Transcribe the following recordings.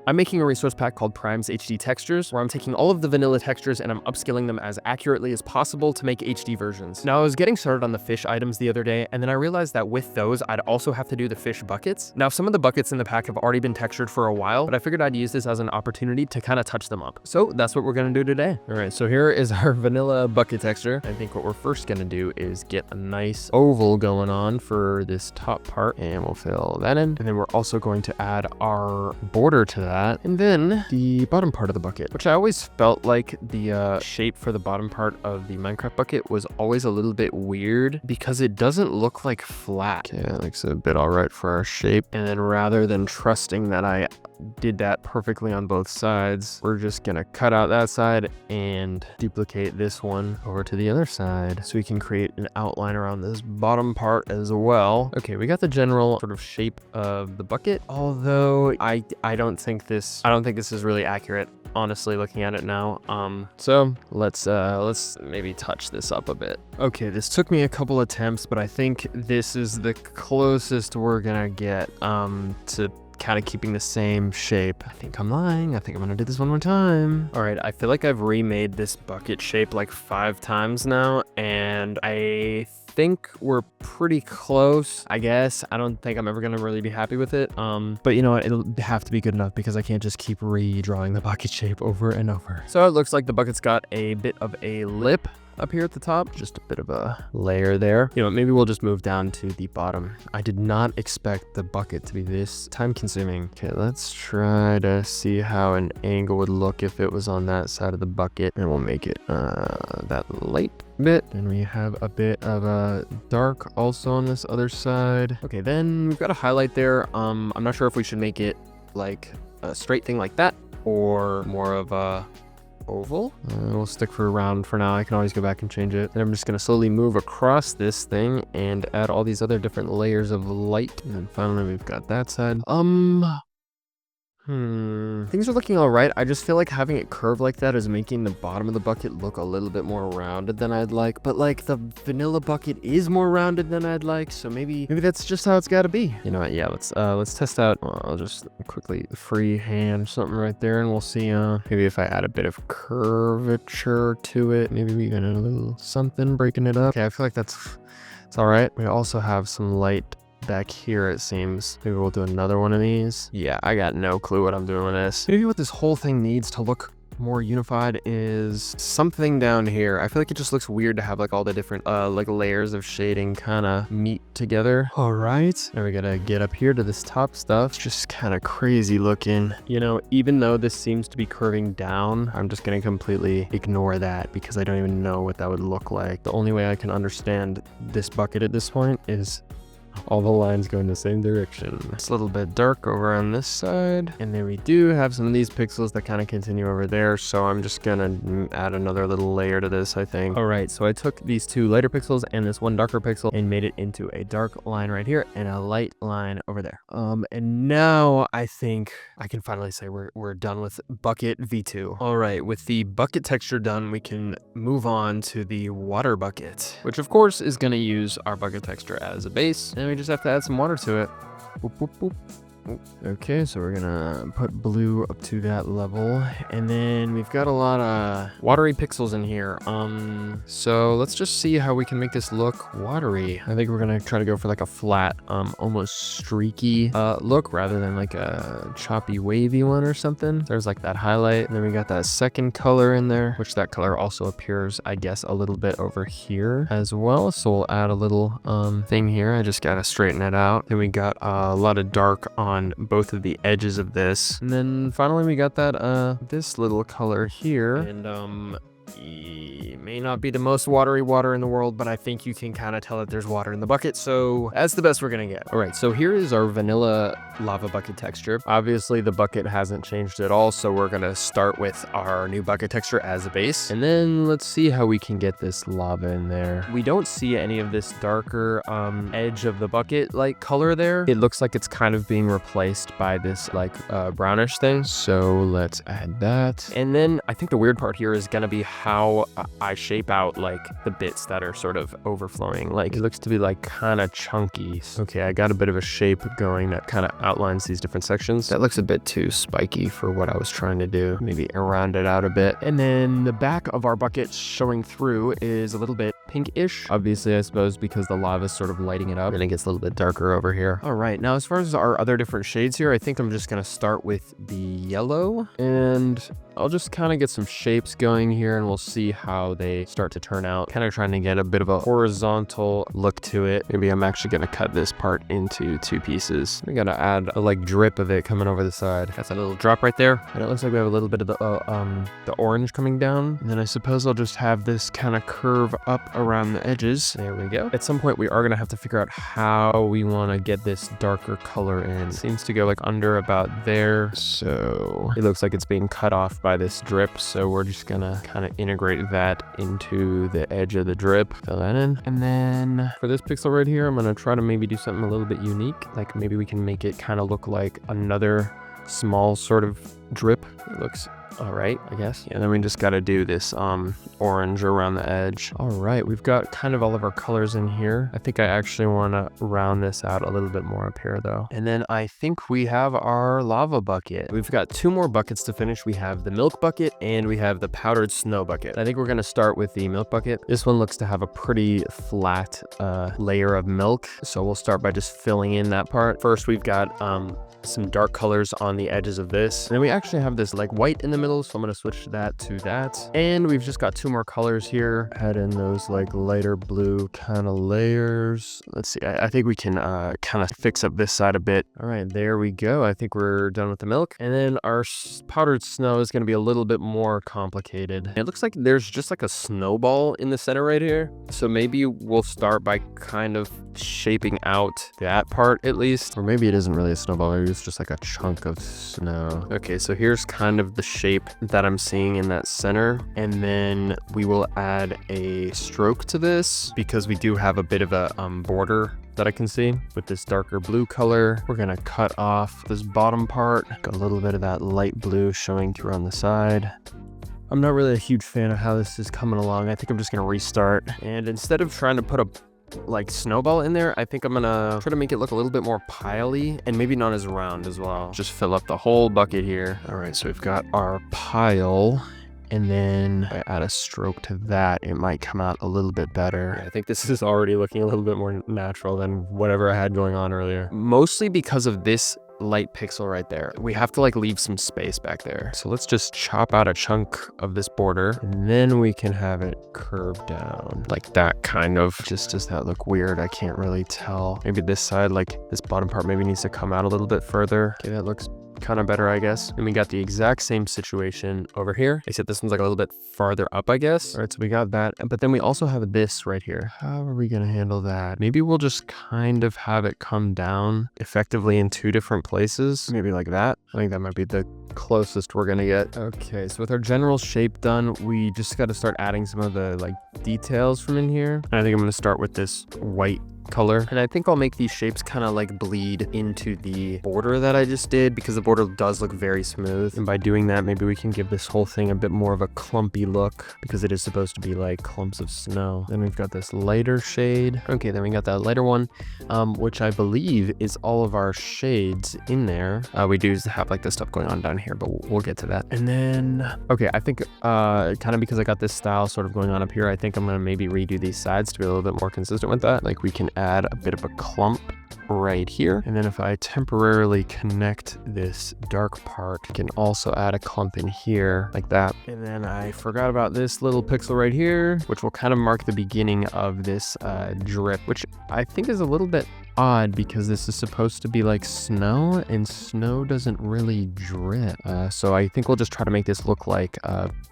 I'm making a resource pack called Prime's HD Textures, where I'm taking all of the vanilla textures and I'm upscaling them as accurately as possible to make HD versions. Now, I was getting started on the fish items the other day, and then I realized that with those, I'd also have to do the fish buckets. Now, some of the buckets in the pack have already been textured for a while, but I figured I'd use this as an opportunity to kind of touch them up. So that's what we're gonna do today. All right, so here is our vanilla bucket texture. I think what we're first gonna do is get a nice oval going on for this top part, and we'll fill that in. And then we're also going to add our border to that, and then the bottom part of the bucket, which I always felt like the shape for the bottom part of the Minecraft bucket was always a little bit weird because it doesn't look like flat. Okay, that looks a bit all right for our shape. And then rather than trusting that I did that perfectly on both sides, we're just gonna cut out that side and duplicate this one over to the other side so we can create an outline around this bottom part as well. Okay, we got the general sort of shape of the bucket, although I don't think this is really accurate, honestly, looking at it now. So let's maybe touch this up a bit. Okay, this took me a couple attempts, but I think this is the closest we're gonna get to kind of keeping the same shape. I think I'm lying. I think I'm gonna do this one more time. All right, I feel like I've remade this bucket shape like 5 times now, and I think we're pretty close, I guess. I don't think I'm ever gonna really be happy with it. But you know what? It'll have to be good enough because I can't just keep redrawing the bucket shape over and over. So it looks like the bucket's got a bit of a lip up here at the top, just a bit of a layer there. You know, maybe we'll just move down to the bottom. I did not expect the bucket to be this time consuming. Okay, let's try to see how an angle would look if it was on that side of the bucket, and we'll make it that light bit. And we have a bit of a dark also on this other side. Okay, then we've got a highlight there. I'm not sure if we should make it like a straight thing like that or more of a oval. We'll stick for round for now. I can always go back and change it. Then I'm just going to slowly move across this thing and add all these other different layers of light. And then finally we've got that side. Things are looking all right. I just feel like having it curved like that is making the bottom of the bucket look a little bit more rounded than I'd like. But like the vanilla bucket is more rounded than I'd like, so maybe that's just how it's got to be. You know what? Yeah, let's test out. I'll just quickly freehand something right there, and we'll see. Maybe if I add a bit of curvature to it, maybe even a little something breaking it up. Okay, I feel like it's all right. We also have some light back here, it seems. Maybe we'll do another one of these. Yeah, I got no clue what I'm doing with this. Maybe what this whole thing needs to look more unified is something down here. I feel like it just looks weird to have like all the different like layers of shading kind of meet together. All right, now we gotta get up here to this top stuff. It's just kind of crazy looking. You know, even though this seems to be curving down, I'm just gonna completely ignore that because I don't even know what that would look like. The only way I can understand this bucket at this point is all the lines go in the same direction. It's a little bit dark over on this side. And then we do have some of these pixels that kind of continue over there. So I'm just gonna add another little layer to this, I think. All right, so I took these 2 lighter pixels and this 1 darker pixel and made it into a dark line right here and a light line over there. And now I think I can finally say we're done with bucket V2. All right, with the bucket texture done, we can move on to the water bucket, which of course is gonna use our bucket texture as a base. And we just have to add some water to it. Boop, boop, boop. Okay, so we're gonna put blue up to that level, and then we've got a lot of watery pixels in here. So let's just see how we can make this look watery. I think we're gonna try to go for like a flat, almost streaky look rather than like a choppy wavy one or something. There's like that highlight, and then we got that second color in there, which that color also appears, I guess, a little bit over here as well. So we'll add a little thing here. I just gotta straighten it out. Then we got a lot of dark on both of the edges of this, and then finally we got that this little color here, and it may not be the most watery water in the world, but I think you can kind of tell that there's water in the bucket, so that's the best we're gonna get. All right, so here is our vanilla lava bucket texture. Obviously the bucket hasn't changed at all, so we're gonna start with our new bucket texture as a base, and then let's see how we can get this lava in there. We don't see any of this darker edge of the bucket like color there. It looks like it's kind of being replaced by this like brownish thing, so let's add that. And then I think the weird part here is gonna be how I I shape out like the bits that are sort of overflowing. Like it looks to be like kind of chunky. Okay, I got a bit of a shape going that kind of outlines these different sections. That looks a bit too spiky for what I was trying to do. Maybe round it out a bit. And then the back of our bucket showing through is a little bit pinkish. Obviously, I suppose because the lava is sort of lighting it up, and it gets a little bit darker over here. All right, now as far as our other different shades here, I think I'm just gonna start with the yellow, and I'll just kind of get some shapes going here, and we'll see how they start to turn out. Kind of trying to get a bit of a horizontal look to it. Maybe I'm actually gonna cut this part into 2 pieces. We gotta add a like drip of it coming over the side. That's a little drop right there, and it looks like we have a little bit of the orange coming down. And then I suppose I'll just have this kind of curve up around the edges. There we go. At some point, we are gonna have to figure out how we want to get this darker color in. It seems to go like under about there, so it looks like it's being cut off by this drip, so we're just gonna kind of integrate that into the edge of the drip, fill that in. And then for this pixel right here, I'm gonna try to maybe do something a little bit unique, like maybe we can make it kind of look like another small sort of drip. It looks all right, I guess. Yeah, then we just got to do this orange around the edge. All right, we've got kind of all of our colors in here. I think I actually want to round this out a little bit more up here though. And then I think we have our lava bucket. We've got 2 more buckets to finish. We have the milk bucket and we have the powdered snow bucket. I think we're going to start with the milk bucket. This one looks to have a pretty flat layer of milk, so we'll start by just filling in that part. First, we've got some dark colors on the edges of this. And then we actually have this like white in the middle, so I'm gonna switch that to that. And we've just got 2 more colors here. Add in those like lighter blue kind of layers. Let's see, I think we can kind of fix up this side a bit. All right, there we go. I think we're done with the milk. And then our powdered snow is gonna be a little bit more complicated. It looks like there's just like a snowball in the center right here. So maybe we'll start by kind of shaping out that part at least. Or maybe it isn't really a snowball, maybe it's just like a chunk of snow. Okay, so here's kind of the shape that I'm seeing in that center. And then we will add a stroke to this because we do have a bit of a border that I can see with this darker blue color. We're gonna cut off this bottom part. Got a little bit of that light blue showing through on the side. I'm not really a huge fan of how this is coming along. I think I'm just gonna restart. And instead of trying to put a like snowball in there, I think I'm gonna try to make it look a little bit more pile-y and maybe not as round as well. Just fill up the whole bucket here. All right, so we've got our pile, and then if I add a stroke to that, it might come out a little bit better. I think this is already looking a little bit more natural than whatever I had going on earlier. Mostly because of this light pixel right there. We have to like leave some space back there. So let's just chop out a chunk of this border, and then we can have it curve down like that kind of. Just does that look weird? I can't really tell. Maybe this side, like this bottom part maybe needs to come out a little bit further. Okay, that looks kind of better, I guess. And we got the exact same situation over here, except this one's like a little bit farther up, I guess. All right, so we got that, but then we also have this right here. How are we gonna handle that? Maybe we'll just kind of have it come down effectively in 2 different places, maybe like that. I think that might be the closest we're gonna get. Okay, so with our general shape done, we just got to start adding some of the like details from in here. And I think I'm gonna start with this white color, and I think I'll make these shapes kind of like bleed into the border that I just did, because the border does look very smooth, and by doing that maybe we can give this whole thing a bit more of a clumpy look, because it is supposed to be like clumps of snow. Then we've got this lighter shade. Okay, then we got that lighter one, which I believe is all of our shades in there. We do have like this stuff going on down here, but we'll get to that. And then okay, I think kind of because I got this style sort of going on up here, I think I'm gonna maybe redo these sides to be a little bit more consistent with that. Like we can add a bit of a clump right here, and then if I temporarily connect this dark part, I can also add a clump in here like that. And then I forgot about this little pixel right here, which will kind of mark the beginning of this drip, which I think is a little bit odd because this is supposed to be like snow, and snow doesn't really drip. So I think we'll just try to make this look like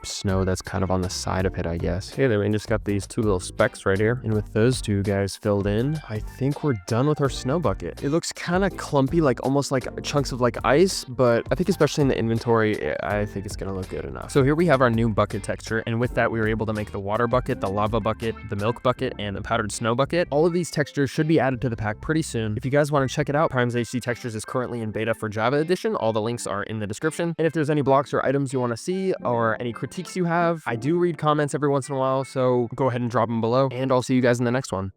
snow that's kind of on the side of it, I guess. Okay, then we just got these 2 little specks right here, and with those 2 guys filled in, I think we're done with our snow bucket. It looks kind of clumpy, like almost like chunks of like ice, but I think especially in the inventory, I think it's gonna look good enough. So here we have our new bucket texture, and with that we were able to make the water bucket, the lava bucket, the milk bucket, and the powdered snow bucket. All of these textures should be added to the pack pretty soon. If you guys want to check it out, Primes HD Textures is currently in beta for Java Edition. All the links are in the description. And if there's any blocks or items you want to see or any critiques you have, I do read comments every once in a while, so go ahead and drop them below. And I'll see you guys in the next one.